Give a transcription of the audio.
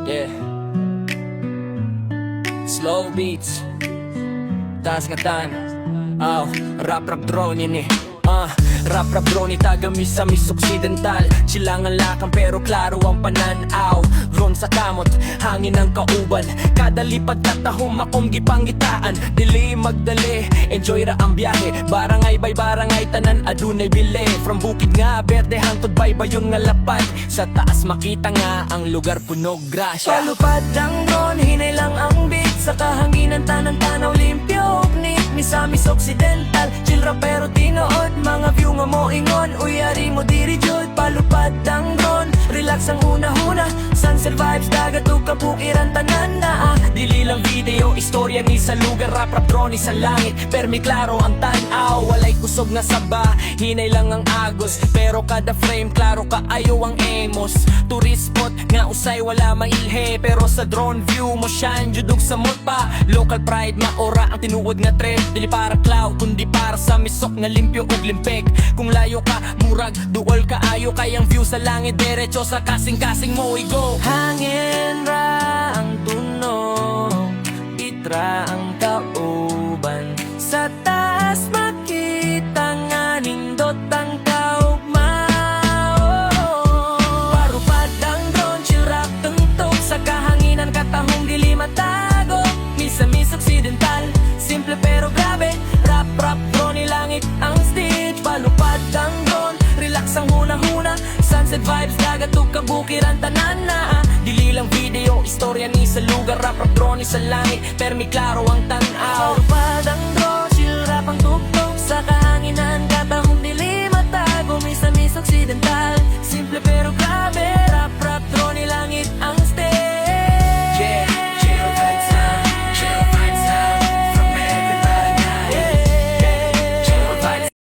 Yeah. Slow beats, taas nga tan. Rap drone yun eh. Rap drone taga Misamis Occidental. Silangan lakang pero klaro ang pananaw. Ron sa kamot, hangin ang kauban. Kada lipad katahom akong gipangitaan. Dili magdali, enjoy ra ang biyahe. Barangay by barangay tanan adunay bile. From bukid nga berde hangtod baybayon nga lapad. Sa taas makita nga ang lugar punog grasya. Palupad ang drone, hinay lang ang beat. Sa kahanginan tanang tanaw limpyo uknit. Misamis Occidental, chill ra pero tinood. Mga view nga mo ingon, uyari mo diri jud. Palupad ang drone, relax ang huna-huna. Sunset vibes, dagat ug kabukiran tanan na dili lang video, istorya ni sa lugar. Rap drone sa langit, permi klaro ang tan-aw. Walay kusog na saba, hinay lang ang agos. Pero kada frame, klaro kaayo ang emos. Tourist spot, nga usay wala mailhe. Pero sa drone view mo shine, judog sa mood pa. Local pride, maora ang tinuod nga trip. Dili para cloud, kundi para sa misok nga limpyo ug limpek. Kung layo ka, murag, duol kaayo. Kayang view sa langit, derecho sa kasing-kasing mo i-go. Hangin ra ang tunog, itra ang kauban. Sa taas makita nga nindot ang kaugmao. Parupad ang drone, chill rap tungtog. Sa kahanginan katahong dili matago. Misamis Occidental, simple pero grabe. Rap drone langit ang stage. Palupad ang drone, relax ang huna-huna. Sunset vibes, dagat ug kabukiran tanan na dili lang video, istorya ni sa lugar. Rap drone sa langit, permi klaro ang tan-aw. Palupad ang drone, chill rap ang tugtog. Sa kahanginan katahong dili matago. Misamis Occidental,